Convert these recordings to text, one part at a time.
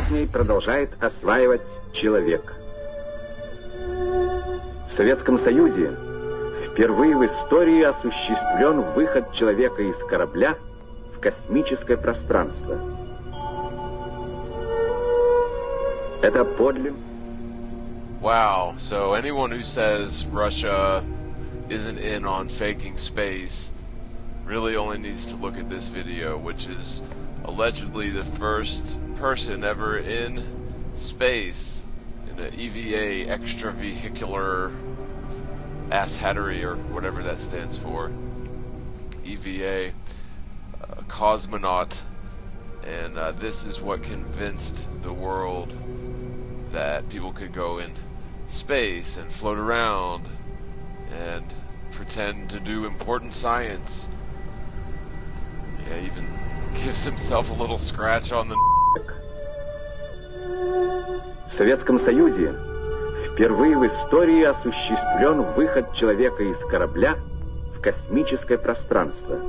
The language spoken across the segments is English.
жизней продолжает осваивать человек. В Советском Союзе впервые в истории осуществлен выход человека из корабля в космическое пространство. Это подлинно. Wow, so anyone who says Russia isn't in on faking space really only needs to look at this video, which is allegedly the first person ever in space in an EVA, extravehicular asshattery, or whatever that stands for. EVA, cosmonaut, and this is what convinced the world that people could go in space and float around and pretend to do important science. Yeah, even gives himself a little scratch on the. В Советском Союзе впервые в истории осуществлен выход человека из корабля в космическое пространство.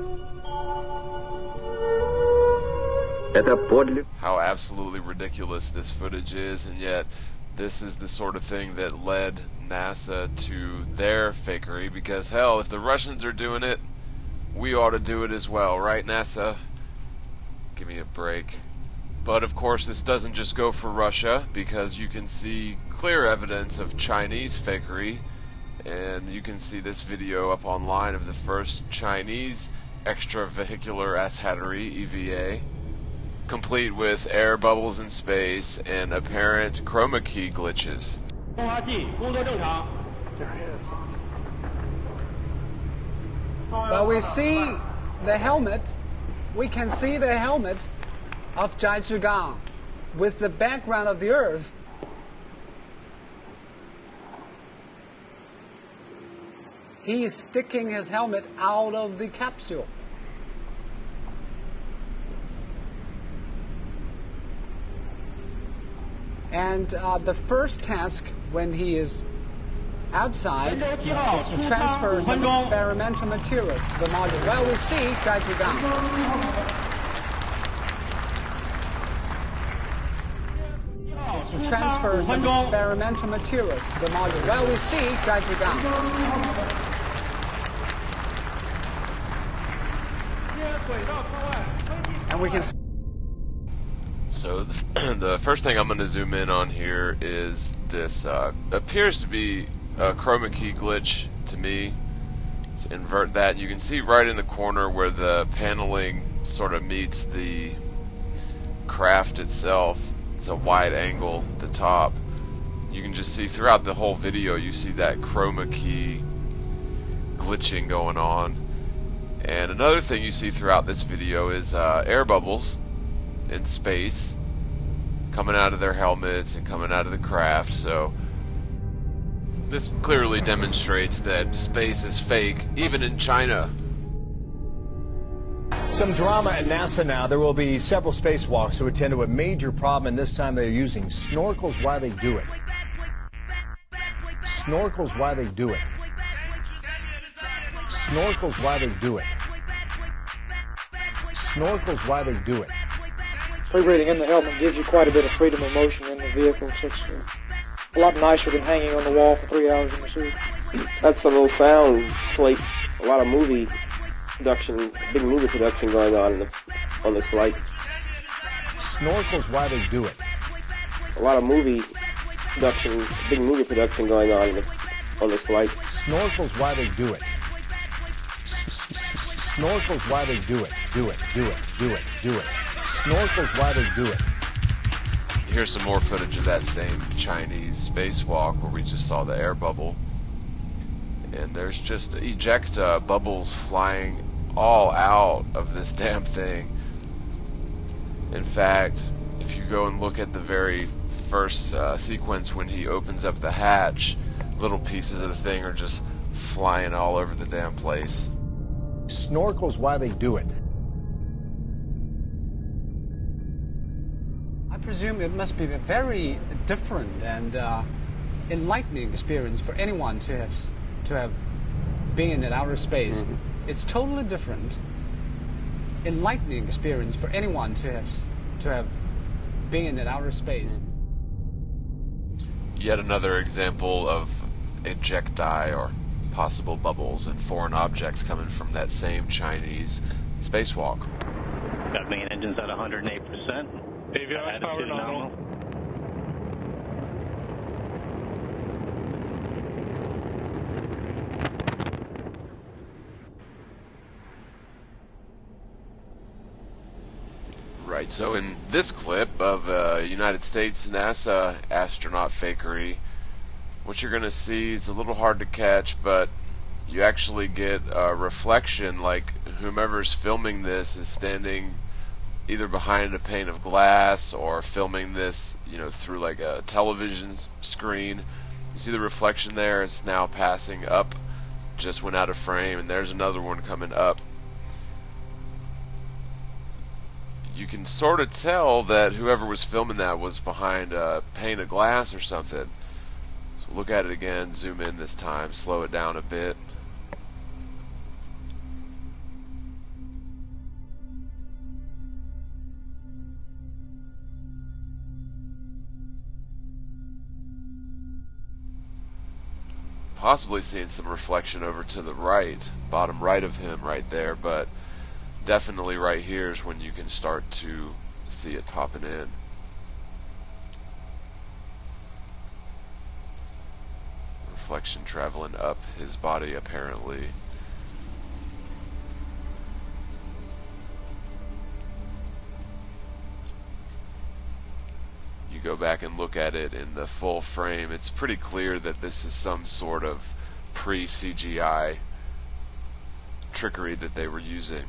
Это подлинно. How absolutely ridiculous this footage is, and yet this is the sort of thing that led NASA to their fakery, because hell, if the Russians are doing it, we ought to do it as well, right, NASA? Give me a break. But of course this doesn't just go for Russia, because you can see clear evidence of Chinese fakery, and you can see this video up online of the first Chinese extravehicular asshattery, EVA, complete with air bubbles in space and apparent chroma key glitches. There he is. Well, we see the helmet. We can see the helmet of Zhai Zhigang with the background of the Earth. He is sticking his helmet out of the capsule. And the first task when he is outside is to transfer some experimental materials to the module. Well, we see Zhai Zhigang. Is to transfer some experimental materials to the module. Well, we see Zhai Zhigang. And we can see. So the first thing I'm going to zoom in on here is this appears to be a chroma key glitch to me. Let's invert that. You can see right in the corner where the paneling sort of meets the craft itself. It's a wide angle at the top. You can just see throughout the whole video, you see that chroma key glitching going on. And another thing you see throughout this video is air bubbles in space coming out of their helmets and coming out of the craft. So this clearly demonstrates that space is fake, even in China. Some drama at NASA now. There will be several spacewalks who attend to a major problem, and this time they're using snorkels while they do it. Snorkels while they do it. Snorkels while they do it. Snorkels while they do it. Free breathing in the helmet gives you quite a bit of freedom of motion in the vehicle. So it's a lot nicer than hanging on the wall for 3 hours in the suit. That's a little sound slate. A lot of movie production, big movie production going on this flight. Snorkels while they do it. A lot of movie production, big movie production going on this flight. Snorkels while they do it. Snorkels while they do it. Do it. Do it. Do it. Do it. Snorkels while they do it. Here's some more footage of that same Chinese spacewalk where we just saw the air bubble. And there's just eject bubbles flying all out of this damn thing. In fact, if you go and look at the very first sequence when he opens up the hatch, little pieces of the thing are just flying all over the damn place. Snorkels while they do it. I presume it must be a very different and enlightening experience for anyone to have been in outer space. Mm-hmm. It's totally different, enlightening experience for anyone to have being in outer space. Yet another example of ejecti, or possible bubbles, and foreign objects coming from that same Chinese spacewalk. Got main engines at 108%. Avionics power nominal. Right, so in this clip of United States NASA astronaut fakery, what you're going to see is a little hard to catch, but you actually get a reflection, like whomever's filming this is standing either behind a pane of glass or filming this, through like a television screen. You see the reflection there. It's now passing up, just went out of frame, and there's another one coming up. You can sort of tell that whoever was filming that was behind a pane of glass or something. So look at it again, zoom in this time, slow it down a bit. Possibly seeing some reflection over to the right, bottom right of him right there, but definitely right here is when you can start to see it popping in. Reflection traveling up his body apparently. You go back and look at it in the full frame, it's pretty clear that this is some sort of pre-CGI trickery that they were using.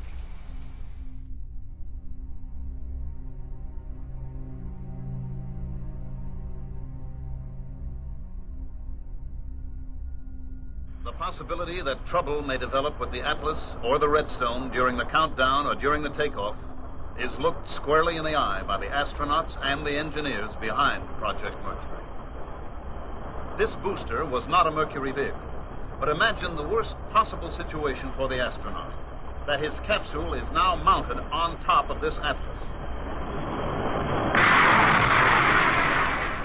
The possibility that trouble may develop with the Atlas or the Redstone during the countdown or during the takeoff is looked squarely in the eye by the astronauts and the engineers behind Project Mercury. This booster was not a Mercury vehicle, but imagine the worst possible situation for the astronaut, that his capsule is now mounted on top of this Atlas.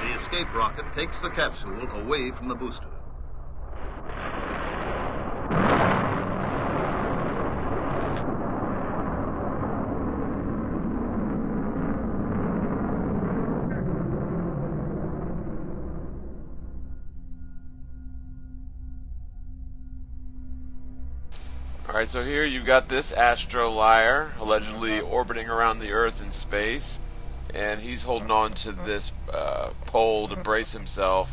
The escape rocket takes the capsule away from the booster. Alright, so here you've got this astrolayer allegedly orbiting around the Earth in space, and he's holding on to this pole to brace himself,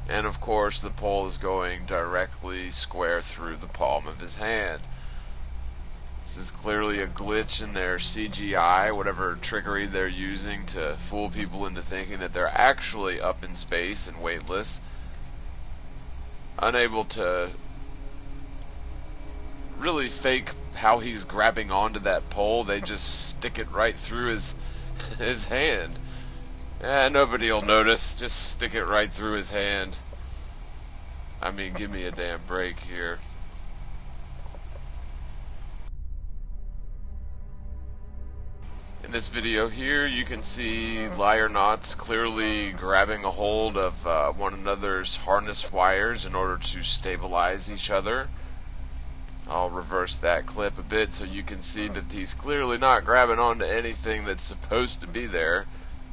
and of course the pole is going directly square through the palm of his hand. This is clearly a glitch in their CGI, whatever trickery they're using to fool people into thinking that they're actually up in space and weightless, unable to really fake how he's grabbing onto that pole. They just stick it right through his hand. Nobody will notice. Just stick it right through his hand. I mean, give me a damn break here. In this video here, you can see Liar-Nauts clearly grabbing a hold of one another's harness wires in order to stabilize each other. I'll reverse that clip a bit so you can see that he's clearly not grabbing onto anything that's supposed to be there.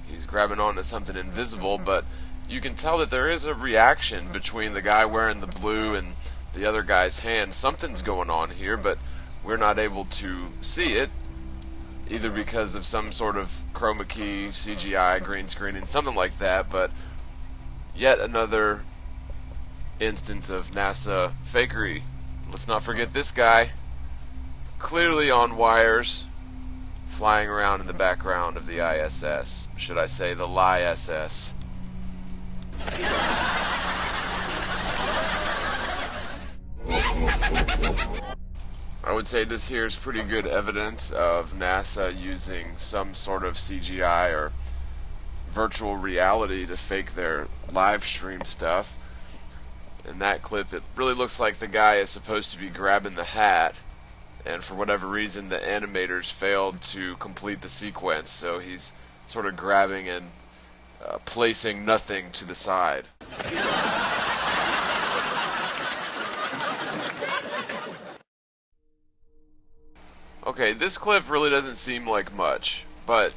He's grabbing onto something invisible, but you can tell that there is a reaction between the guy wearing the blue and the other guy's hand. Something's going on here, but we're not able to see it, either because of some sort of chroma key, CGI, green screening, something like that. But yet another instance of NASA fakery. Let's not forget this guy, clearly on wires, flying around in the background of the ISS. Should I say the LISS? I would say this here is pretty good evidence of NASA using some sort of CGI or virtual reality to fake their live stream stuff. In that clip, it really looks like the guy is supposed to be grabbing the hat, and for whatever reason the animators failed to complete the sequence, so he's sort of grabbing and placing nothing to the side. Okay, this clip really doesn't seem like much, but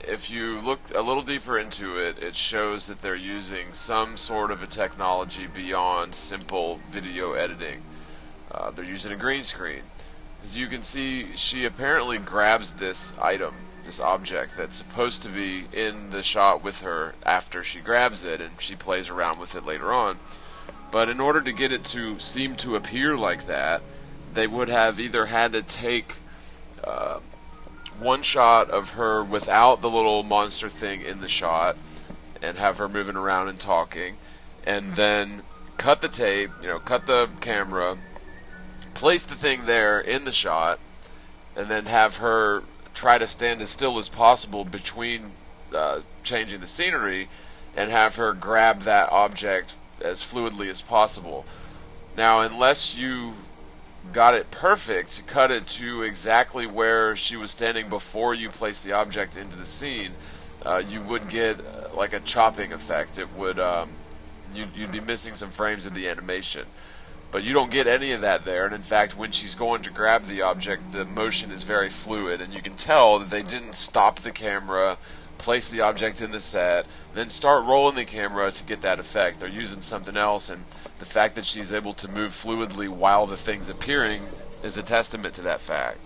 if you look a little deeper into it, it shows that they're using some sort of a technology beyond simple video editing. They're using a green screen. As you can see, she apparently grabs this item, this object that's supposed to be in the shot with her after she grabs it, and she plays around with it later on. But in order to get it to seem to appear like that, they would have either had to take one shot of her without the little monster thing in the shot and have her moving around and talking, and then cut the tape, cut the camera, place the thing there in the shot, and then have her try to stand as still as possible between changing the scenery, and have her grab that object as fluidly as possible. Now, unless you got it perfect, cut it to exactly where she was standing before you placed the object into the scene, you would get like a chopping effect. It would you'd be missing some frames of the animation. But you don't get any of that there, and in fact, when she's going to grab the object, the motion is very fluid, and you can tell that they didn't stop the camera, place the object in the set, then start rolling the camera to get that effect. They're using something else, and the fact that she's able to move fluidly while the thing's appearing is a testament to that fact.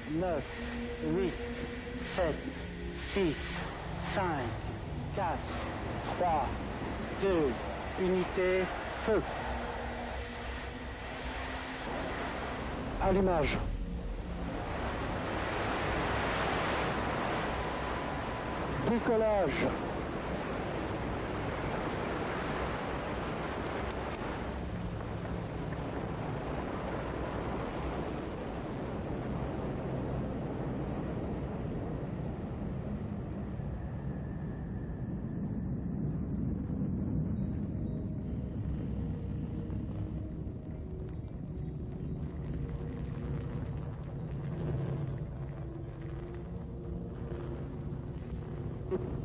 Neuf, 8, 7, 6, 5, 4, 3, 2, unité, feu. Allumage. Décollage.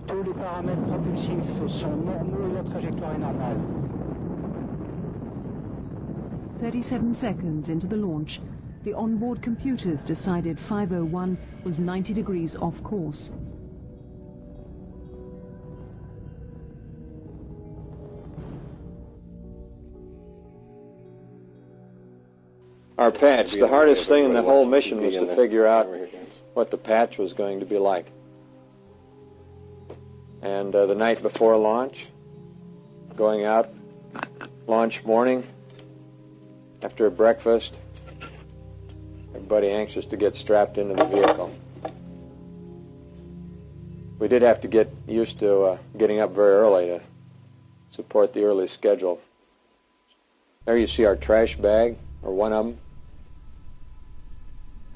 Tous les paramètres propulsifs sont normaux et la trajectoire est normale. 37 seconds into the launch, the onboard computers decided 501 was 90 degrees off course. Our patch, the hardest thing in the whole mission was to figure out what the patch was going to be like. And the night before launch, going out, launch morning, after breakfast, everybody anxious to get strapped into the vehicle. We did have to get used to getting up very early to support the early schedule. There you see our trash bag, or one of them.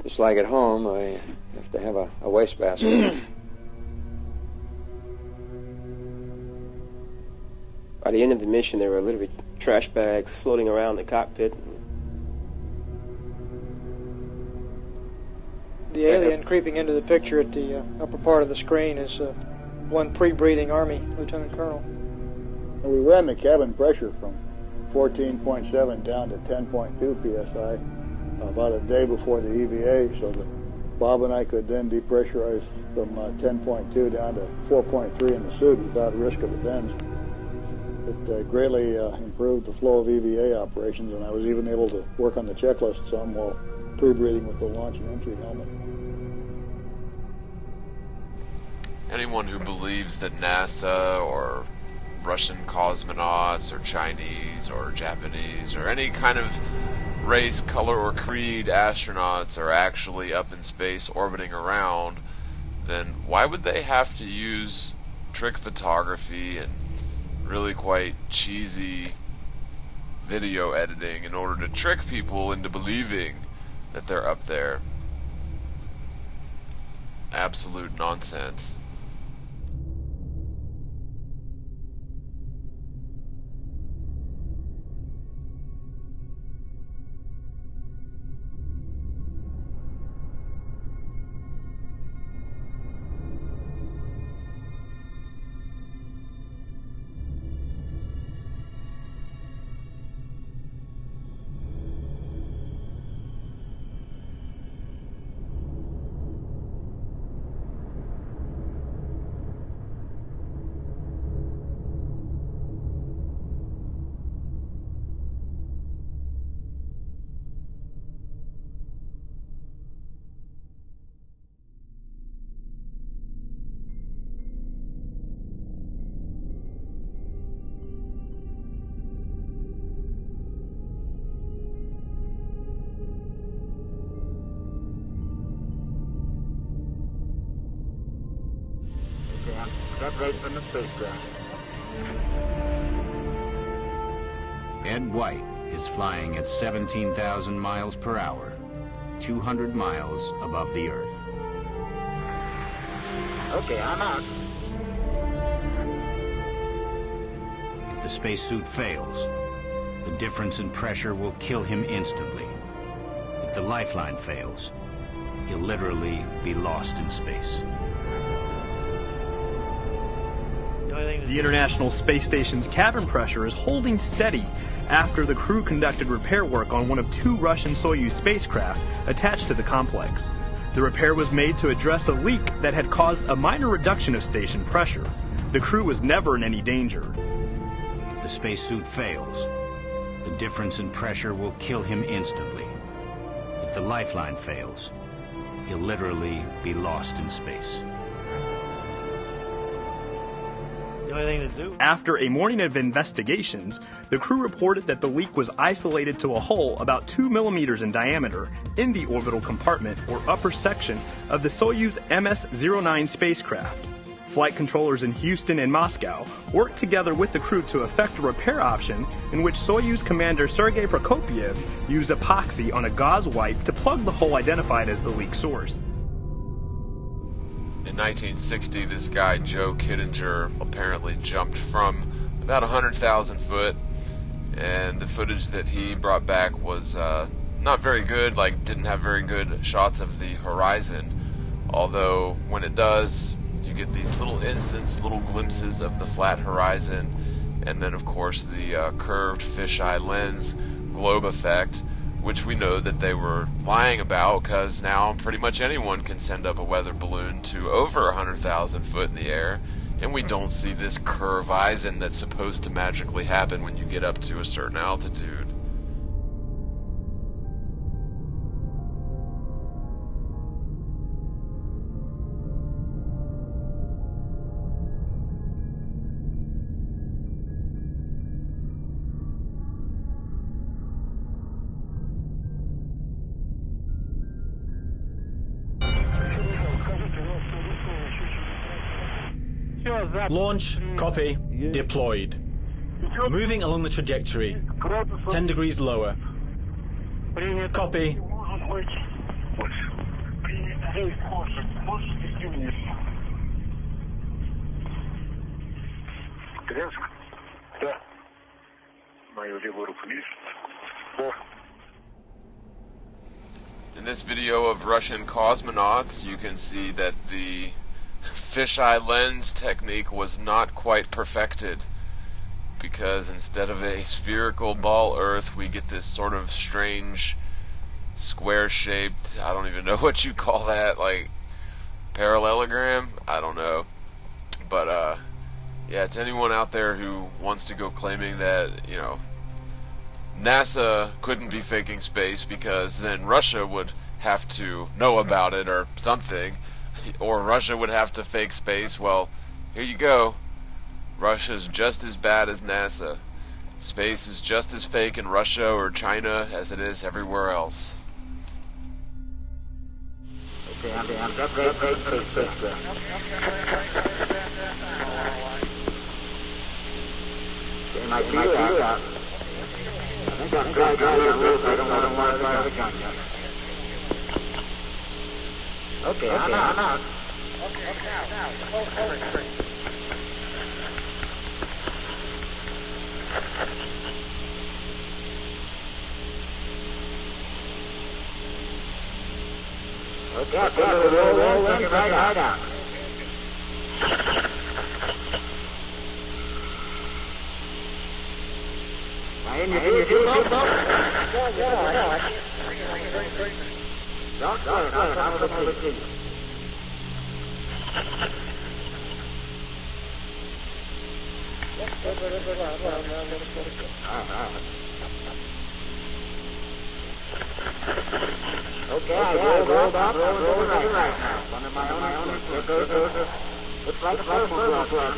Just like at home, I have to have a wastebasket. By the end of the mission, there were literally trash bags floating around the cockpit. The alien creeping into the picture at the upper part of the screen is one pre-breathing Army Lieutenant Colonel. We ran the cabin pressure from 14.7 down to 10.2 psi about a day before the EVA, so that Bob and I could then depressurize from 10.2 down to 4.3 in the suit without risk of events. It greatly improved the flow of EVA operations, and I was even able to work on the checklist some while pre-breathing with the launch and entry helmet. Anyone who believes that NASA or Russian cosmonauts or Chinese or Japanese or any kind of race, color, or creed astronauts are actually up in space orbiting around, then why would they have to use trick photography and really quite cheesy video editing in order to trick people into believing that they're up there. Absolute nonsense. Separate from the spacecraft. Ed White is flying at 17,000 miles per hour, 200 miles above the Earth. Okay, I'm out. If the spacesuit fails, the difference in pressure will kill him instantly. If the lifeline fails, he'll literally be lost in space. The International Space Station's cabin pressure is holding steady after the crew conducted repair work on one of 2 Russian Soyuz spacecraft attached to the complex. The repair was made to address a leak that had caused a minor reduction of station pressure. The crew was never in any danger. If the spacesuit fails, the difference in pressure will kill him instantly. If the lifeline fails, he'll literally be lost in space. After a morning of investigations, the crew reported that the leak was isolated to a hole about 2 millimeters in diameter in the orbital compartment or upper section of the Soyuz MS-09 spacecraft. Flight controllers in Houston and Moscow worked together with the crew to effect a repair option in which Soyuz commander Sergei Prokopyev used epoxy on a gauze wipe to plug the hole identified as the leak source. In 1960, this guy, Joe Kittinger, apparently jumped from about 100,000 foot, and the footage that he brought back was not very good, didn't have very good shots of the horizon, although when it does, you get these little glimpses of the flat horizon, and then of course the curved fisheye lens globe effect, which we know that they were lying about because now pretty much anyone can send up a weather balloon to over 100,000 foot in the air, and we don't see this curve horizon that's supposed to magically happen when you get up to a certain altitude. Launch, copy, deployed. Moving along the trajectory, 10 degrees lower. Copy. In this video of Russian cosmonauts, you can see that the fisheye lens technique was not quite perfected, because instead of a spherical ball Earth, we get this sort of strange square-shaped, I don't even know what you call that, parallelogram? I don't know. But, yeah, to anyone out there who wants to go claiming that, NASA couldn't be faking space because then Russia would have to know about it or something, or Russia would have to fake space, well, here you go. Russia's just as bad as NASA. Space is just as fake in Russia or China as it is everywhere else. Okay, I'm my feet out. I think I'm going to go a little bit, so I don't want to fire the gun yet. Okay, I'm out. Okay, now. Over. Okay, roll in, right out. Now in your view, folks. Don't worry, I'll look over to you. Okay, I rolled up, rolled right now. Under my own, looks like a thermal plug.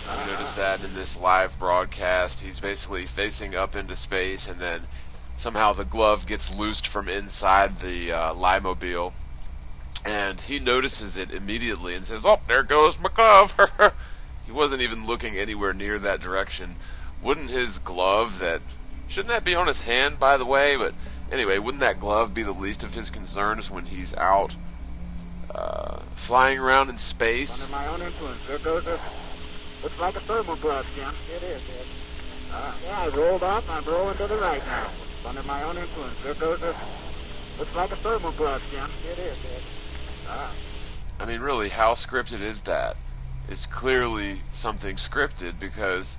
You notice that in this live broadcast, he's basically facing up into space, and then somehow the glove gets loosed from inside the Limobile, and he notices it immediately and says, "Oh, there goes my glove." He wasn't even looking anywhere near that direction. Wouldn't his glove shouldn't that be on his hand, by the way? But anyway, wouldn't that glove be the least of his concerns when he's out flying around in space? Under my own influence, there goes looks like a thermal glove, Jim. It is. Yeah, I rolled up, I'm rolling to the right now. Under my own influence, there goes looks like a thermal glove, Jim. It is. I mean, really, how scripted is that? It's clearly something scripted, because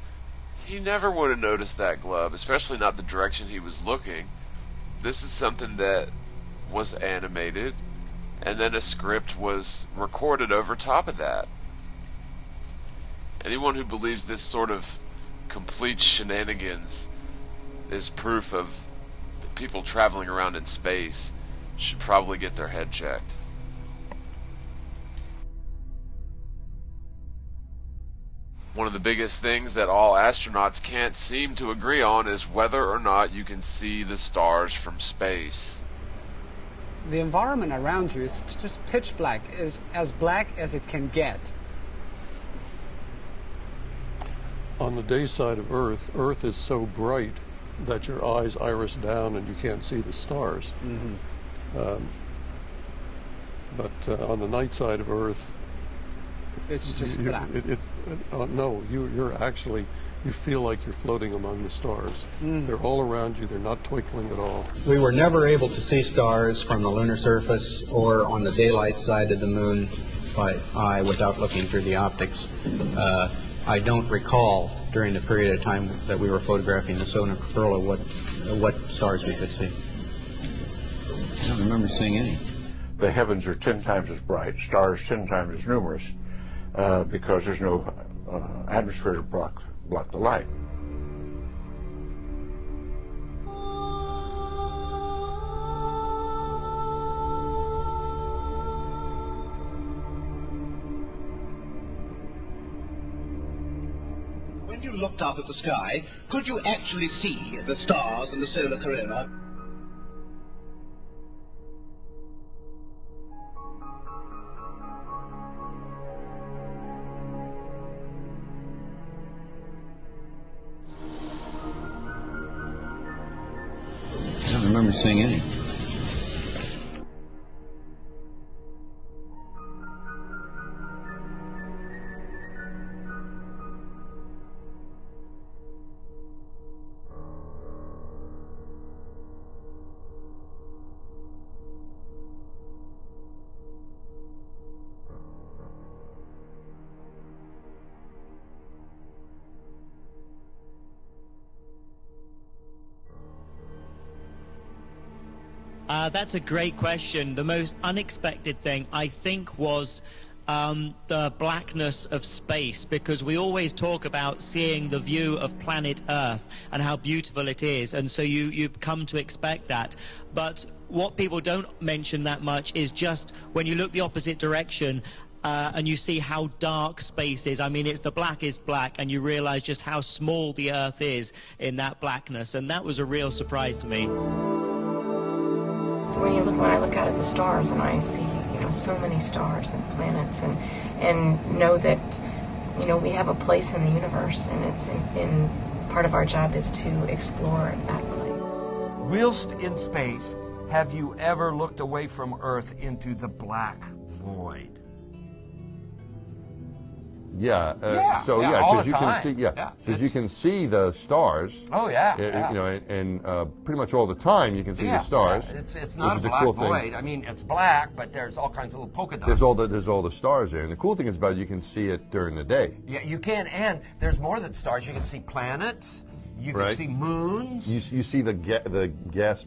he never would have noticed that glove, especially not the direction he was looking. This is something that was animated, and then a script was recorded over top of that. Anyone who believes this sort of complete shenanigans is proof of people traveling around in space should probably get their head checked. One of the biggest things that all astronauts can't seem to agree on is whether or not you can see the stars from space. The environment around you is just pitch black, is as black as it can get. On the day side of Earth, Earth is so bright that your eyes iris down and you can't see the stars. Mm-hmm. But on the night side of Earth, it's just black. No, you're actually, you feel like you're floating among the stars. They're all around you. They're not twinkling at all. We were never able to see stars from the lunar surface or on the daylight side of the moon by eye without looking through the optics. I don't recall during the period of time that we were photographing the solar corona what stars we could see. I don't remember seeing any. The heavens are 10 times as bright, stars 10 times as numerous, because there's no atmosphere to block the light. When you looked up at the sky, could you actually see the stars and the solar corona? I don't remember seeing any. That's a great question. The most unexpected thing, I think, was the blackness of space, because we always talk about seeing the view of planet Earth and how beautiful it is, and so you come to expect that. But what people don't mention that much is just when you look the opposite direction, and you see how dark space is. I mean, it's the blackest black, and you realize just how small the Earth is in that blackness, and that was a real surprise to me. When I look out at the stars and I see, so many stars and planets, and know that, we have a place in the universe, and it's part of our job is to explore that place. Whilst in space, Have you ever looked away from Earth into the black void? Yeah. All because the you time. can see. Because you can see the stars. Oh yeah. You know, and pretty much all the time you can see the stars. Yeah. It's not a black cool void. thing. I mean, it's black, but there's all kinds of little polka dots. There's all the stars there, and the cool thing is about it, you can see it during the day. Yeah, you can, and there's more than stars. You can see planets. You can see moons. You see the gas.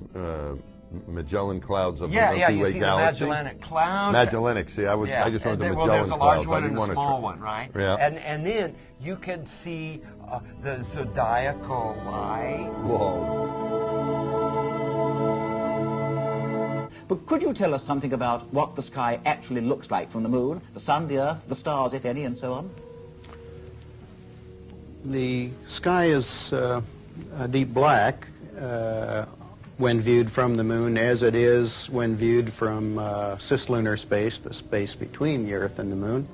Magellan clouds of the Milky you Way see galaxy. the Magellanic clouds. Magellanic. See, I just wanted the Magellan there's a large clouds. one I didn't and a want small one, right? Yeah. And then you can see the zodiacal lights. Whoa. But could you tell us something about what the sky actually looks like from the moon, the sun, the earth, the stars, if any, and so on? The sky is a deep black when viewed from the moon, as it is when viewed from cislunar space, the space between the Earth and the moon.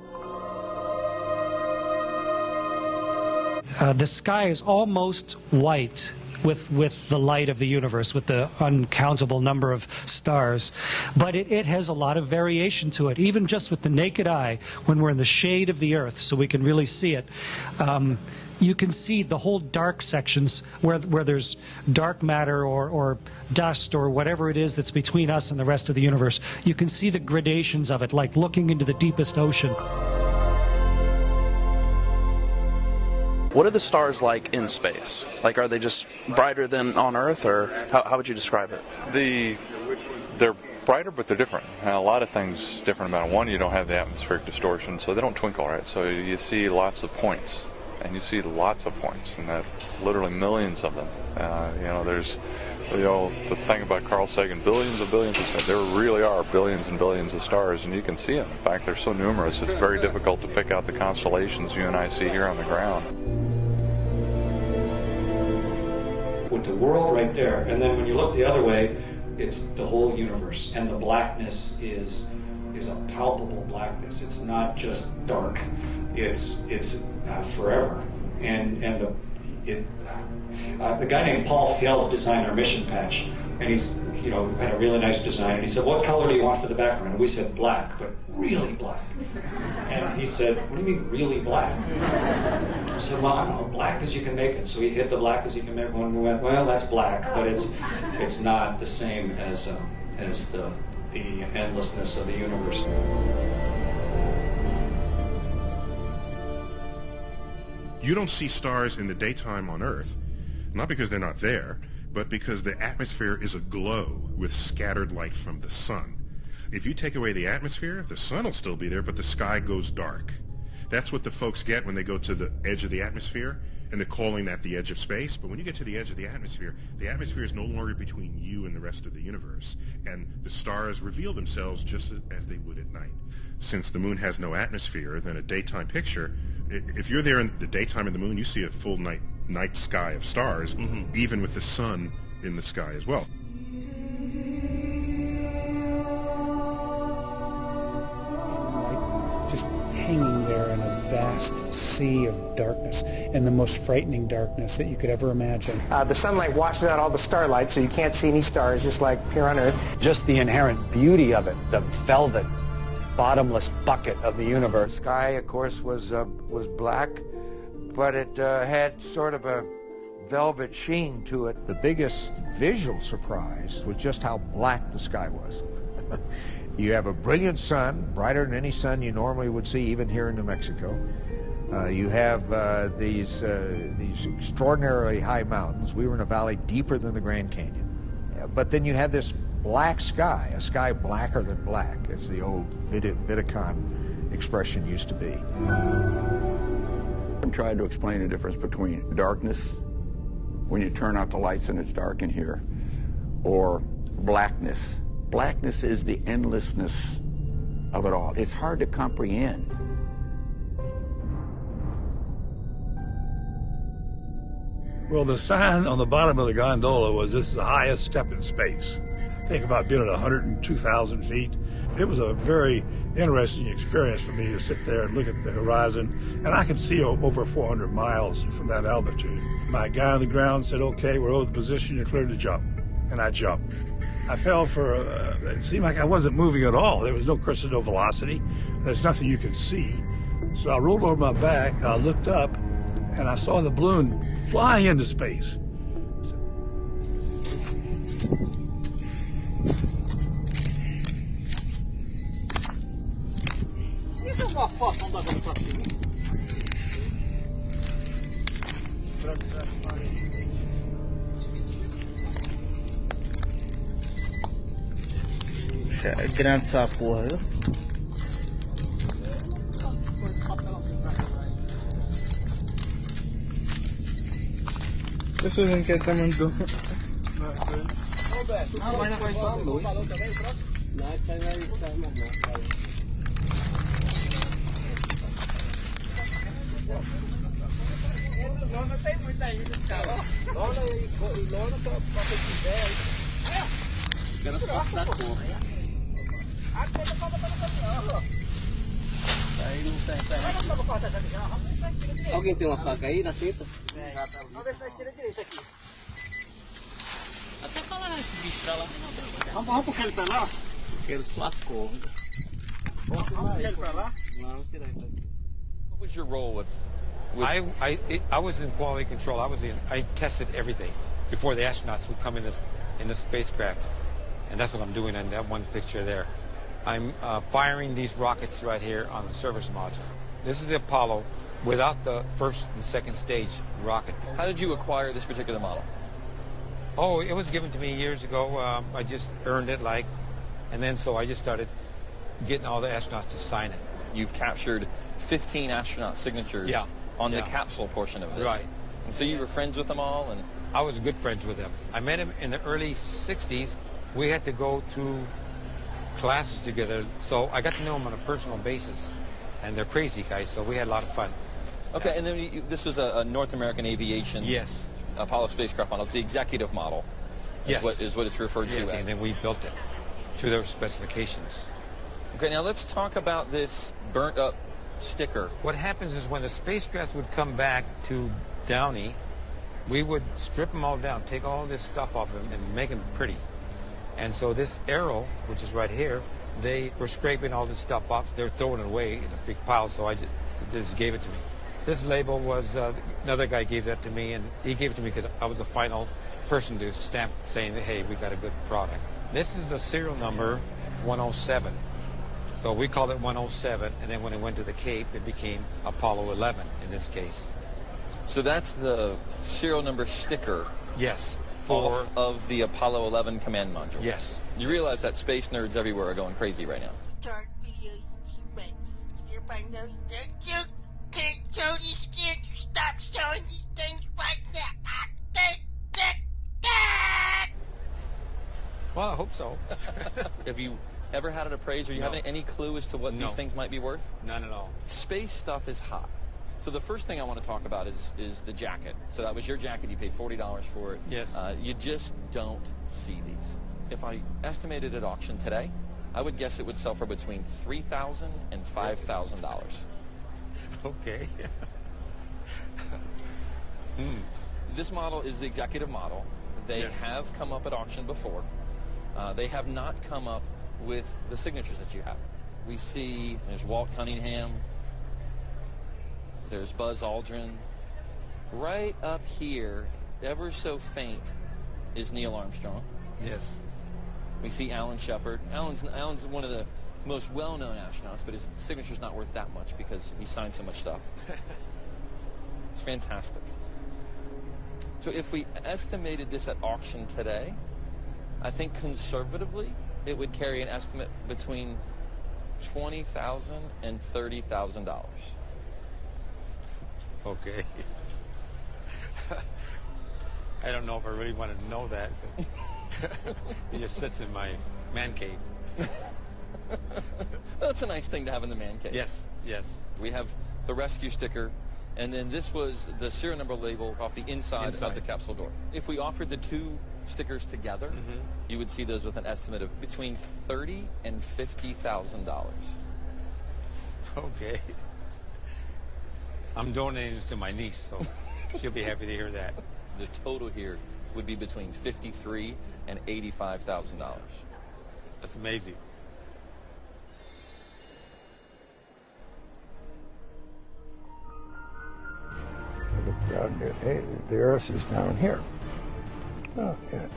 The sky is almost white with the light of the universe, with the uncountable number of stars. But it has a lot of variation to it, even just with the naked eye, when we're in the shade of the Earth, so we can really see it. You can see the whole dark sections where there's dark matter or dust or whatever it is that's between us and the rest of the universe. You can see the gradations of it, like looking into the deepest ocean. What are the stars like in space? Like, are they just brighter than on Earth, or how would you describe it? They're brighter, but they're different. And a lot of things different about them. One, you don't have the atmospheric distortion, so they don't twinkle, right? So you see lots of points. And you see lots of points, and that literally millions of them. There's, the thing about Carl Sagan, billions of stars. There really are billions and billions of stars, and you can see them. In fact, they're so numerous, it's very difficult to pick out the constellations you and I see here on the ground. With the world right there, and then when you look the other way, it's the whole universe, and the blackness is a palpable blackness. It's not just dark. It's forever, and the guy named Paul Fjeld designed our mission patch, and he's had a really nice design. And he said, "What color do you want for the background?" And we said, "Black, but really black." And he said, "What do you mean really black?" I said, "Well, I don't know, black as you can make it." So he hit the black as you can make it. And we went, "Well, that's black, but it's not the same as the endlessness of the universe." You don't see stars in the daytime on Earth, not because they're not there, but because the atmosphere is aglow with scattered light from the sun. If you take away the atmosphere, the sun will still be there, but the sky goes dark. That's what the folks get when they go to the edge of the atmosphere, and they're calling that the edge of space. But when you get to the edge of the atmosphere is no longer between you and the rest of the universe, and the stars reveal themselves just as they would at night. Since the moon has no atmosphere, then a daytime picture, if you're there in the daytime of the moon, you see a full night sky of stars, even with the sun in the sky as well. Just hanging there in a vast sea of darkness, and the most frightening darkness that you could ever imagine. The sunlight washes out all the starlight, so you can't see any stars, just like here on Earth. Just the inherent beauty of it, the velvet, bottomless bucket of the universe. The sky, of course, was black, but it had sort of a velvet sheen to it. The biggest visual surprise was just how black the sky was. You have a brilliant sun, brighter than any sun you normally would see, even here in New Mexico. You have these extraordinarily high mountains. We were in a valley deeper than the Grand Canyon. But then you have this black sky, a sky blacker than black, as the old Vidicon expression used to be. I'm trying to explain the difference between darkness, when you turn out the lights and it's dark in here, or blackness. Blackness is the endlessness of it all. It's hard to comprehend. Well, the sign on the bottom of the gondola was, "This is the highest step in space." Think about being at 102,000 feet. It was a very interesting experience for me to sit there and look at the horizon, and I could see over 400 miles from that altitude. My guy on the ground said, "Okay, we're over the position, you're cleared to jump." and I jumped. I fell for, it seemed like I wasn't moving at all. There was no crystal, no velocity. There's nothing you could see. So I rolled over my back, I looked up, and I saw the balloon flying into space. Grande sapo. Isso não quer também do. Vai na coisa do Luiz. Não, sai não. Não tem muita ainda, cara. Lola e Lola para quem quiser. Quero só da cor. Aí não tem. Alguém tem uma faca aí na cinta? Vamos ver se nós tira direito aqui. Até falar esse bicho pra lá. Vamos porque ele tá lá? Quero só a corda. Vamos porque ele pra lá? Não, tira aí. What was your role with I was in quality control. I tested everything before the astronauts would come in the spacecraft, and that's what I'm doing in that one picture there. I'm firing these rockets right here on the service module. This is the Apollo without the first and second stage rocket. How did you acquire this particular model? Oh, it was given to me years ago. I just earned it, and then so I just started getting all the astronauts to sign it. You've captured 15 astronaut signatures on the capsule portion of this. Right. And so you were friends with them all? And I was good friends with them. I met him in the early 60s. We had to go through classes together, so I got to know them on a personal basis. And they're crazy guys, so we had a lot of fun. Okay, and then this was a North American Aviation Apollo spacecraft model. It's the executive model. Is what it's referred to as. And then we built it to their specifications. Okay, now let's talk about this burnt up sticker. What happens is when the spacecraft would come back to Downey, we would strip them all down, take all this stuff off them, and make them pretty. And so this arrow, which is right here, they were scraping all this stuff off. They're throwing it away in a big pile, so I just gave it to me. This label was, another guy gave that to me, and he gave it to me because I was the final person to stamp saying, hey, we got a good product. This is the serial number 107. So we called it 107, and then when it went to the Cape, it became Apollo 11 in this case. So that's the serial number sticker. Yes. Of the Apollo 11 command module. Yes. You realize that space nerds everywhere are going crazy right now. Start videos anyway. Everybody knows that you can't show these kids. Stop showing these things right now. Well, I hope so. Have you ever had it appraised, or you have any clue as to what these things might be worth? None at all. Space stuff is hot. So the first thing I want to talk about is the jacket. So that was your jacket. You paid $40 for it. Yes. You just don't see these. If I estimated at auction today, I would guess it would sell for between $3,000 and $5,000. Okay. This model is the executive model. They have come up at auction before. They have not come up with the signatures that you have. We see there's Walt Cunningham. There's Buzz Aldrin. Right up here, ever so faint, is Neil Armstrong. Yes. We see Alan Shepard. Alan's one of the most well-known astronauts, but his signature's not worth that much because he signed so much stuff. It's fantastic. So if we estimated this at auction today, I think conservatively it would carry an estimate between $20,000 and $30,000. Okay. I don't know if I really want to know that, but it just sits in my man cave. That's a nice thing to have in the man cave. Yes, yes. We have the rescue sticker, and then this was the serial number label off the inside of the capsule door. If we offered the two stickers together, you would see those with an estimate of between $30,000 and $50,000. Okay. I'm donating this to my niece, so she'll be happy to hear that. The total here would be between $53,000 and $85,000. That's amazing. Look down here. Hey, the Earth is down here. Oh, yeah.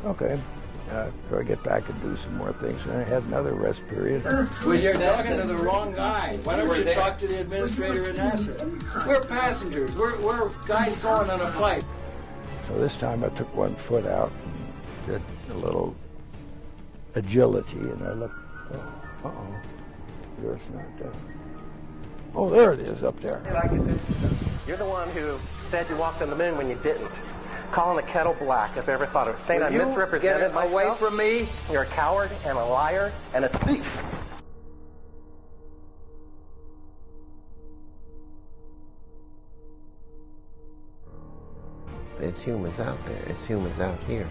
Okay. So I get back and do some more things. And I had another rest period. Well, you're talking to the wrong guy. Why don't you talk to the administrator at NASA? We're passengers. We're guys going on a flight. So this time I took one foot out and did a little agility, and I looked. Oh, uh-oh. The Earth's not there. Oh, there it is up there. You're the one who said you walked on the moon when you didn't. Calling the kettle black, if I ever thought of it. Saying I misrepresented myself. Away from me. You're a coward and a liar and a thief. It's humans out there. It's humans out here.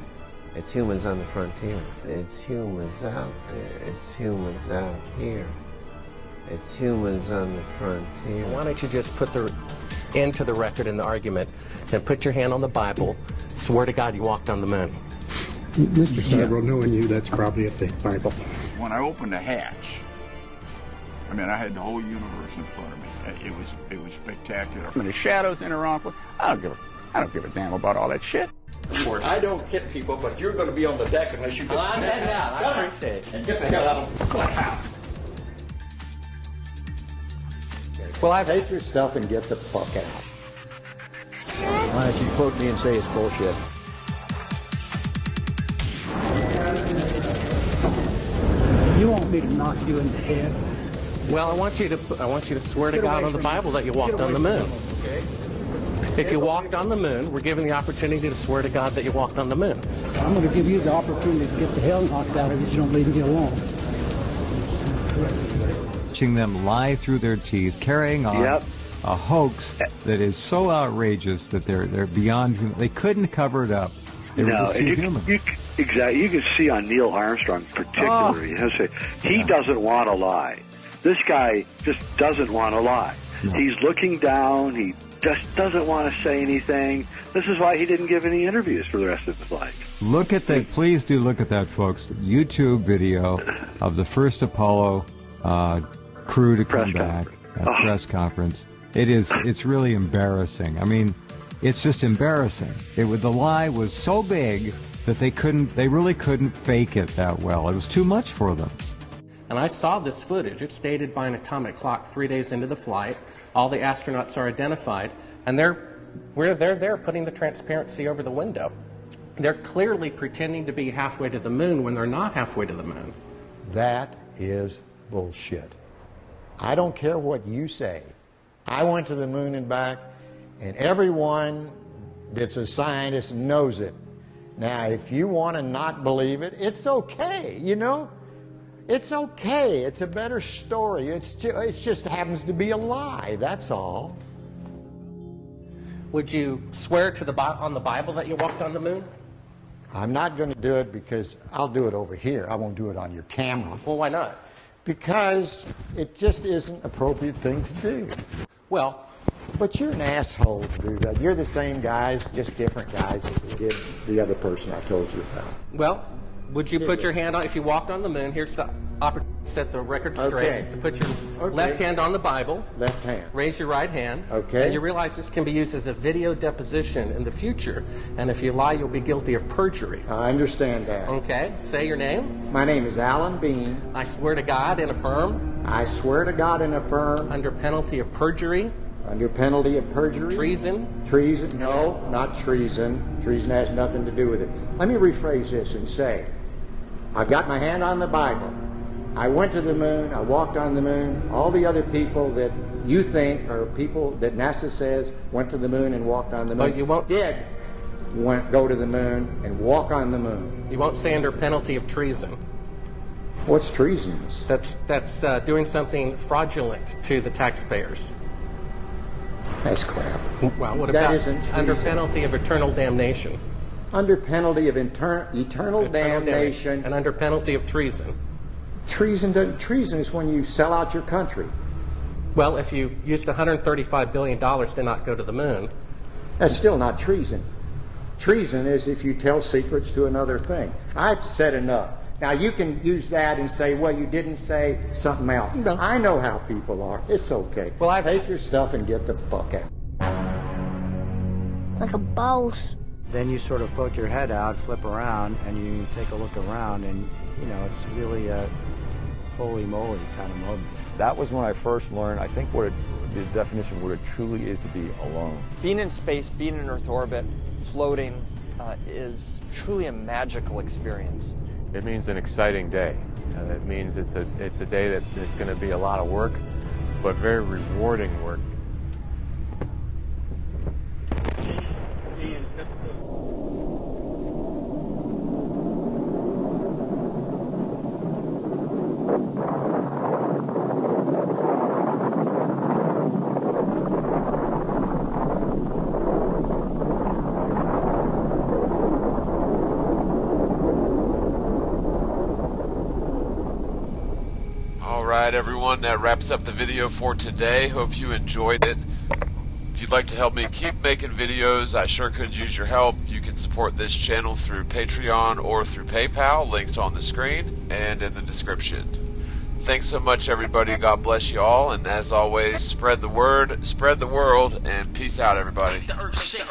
It's humans on the frontier. It's humans out there. It's humans out here. It's humans on the frontier. Why don't you just put the end to the record in the argument and put your hand on the Bible, swear to God you walked on the moon. Mr. Seibel, knowing you, that's probably a fake Bible. When I opened the hatch, I mean, I had the whole universe in front of me. It was spectacular. I mean, the shadows in around. I don't give a damn about all that shit. I don't hit people, but you're going to be on the deck unless you get I'm heading out. I appreciate it. And get the hell out of my house. Well, take your stuff and get the fuck out. Why don't you quote me and say it's bullshit? You want me to knock you in the head? Well, I want you to swear to God on the Bible that you walked on the moon. If you walked on the moon, we're given the opportunity to swear to God that you walked on the moon. I'm going to give you the opportunity to get the hell knocked out of you if you don't leave me alone. Watching them lie through their teeth, carrying on a hoax that is so outrageous that they're beyond human. They couldn't cover it up. They were just too human. Exactly. You can see on Neil Armstrong particularly, he doesn't want to lie. This guy just doesn't want to lie. No. He's looking down. He just doesn't want to say anything. This is why he didn't give any interviews for the rest of his life. Look at that. Please do look at that, folks. YouTube video of the first Apollo crew to come back at press conference. It's really embarrassing. I mean, it's just embarrassing. The lie was so big that they really couldn't fake it that well. It was too much for them. And I saw this footage. It's dated by an atomic clock 3 days into the flight. All the astronauts are identified, and they're there putting the transparency over the window. They're clearly pretending to be halfway to the moon when they're not halfway to the moon. That is bullshit. I don't care what you say. I went to the moon and back, and everyone that's a scientist knows it. Now, if you want to not believe it, it's okay, you know? It's okay. It's a better story. It just happens to be a lie, that's all. Would you swear on the Bible that you walked on the moon? I'm not going to do it because I'll do it over here. I won't do it on your camera. Well, why not? Because it just isn't an appropriate thing to do. Well, but you're an asshole to do that. You're the same guys, just different guys that did the other person I told you about. Well, would you put your hand on, if you walked on the moon, here's the opportunity to set the record straight, to put your left hand on the Bible. Left hand. Raise your right hand. Okay. And you realize this can be used as a video deposition in the future. And if you lie, you'll be guilty of perjury. I understand that. Okay. Say your name. My name is Alan Bean. I swear to God and affirm. I swear to God and affirm. Under penalty of perjury. Under penalty of perjury. Treason. Treason. No, not treason. Treason has nothing to do with it. Let me rephrase this and say, I've got my hand on the Bible. I went to the moon. I walked on the moon. All the other people that you think are people that NASA says went to the moon and walked on the moon but you won't go to the moon and walk on the moon. You won't say under penalty of treason. What's treasonous? That's doing something fraudulent to the taxpayers. That's crap. Well, what about under penalty of eternal damnation? Under penalty of eternal damnation. And under penalty of treason. Treason is when you sell out your country. Well, if you used $135 billion to not go to the moon. That's still not treason. Treason is if you tell secrets to another thing. I've said enough. Now, you can use that and say, well, you didn't say something else. No. I know how people are. It's okay. Well, take your stuff and get the fuck out. Like a boss. Then you sort of poke your head out, flip around, and you take a look around, and, you know, it's really a holy moly kind of moment. That was when I first learned, I think, the definition of what it truly is to be alone. Being in space, being in Earth orbit, floating, is truly a magical experience. It means an exciting day. It means it's a day that it's going to be a lot of work, but very rewarding work. Everyone, that wraps up the video for today. Hope you enjoyed it. If you'd like to help me keep making videos, I sure could use your help. You can support this channel through Patreon or through PayPal. Links on the screen and in the description. Thanks so much, everybody. God bless you all, and as always, spread the word, spread the world, and peace out, everybody. Make the earth shake.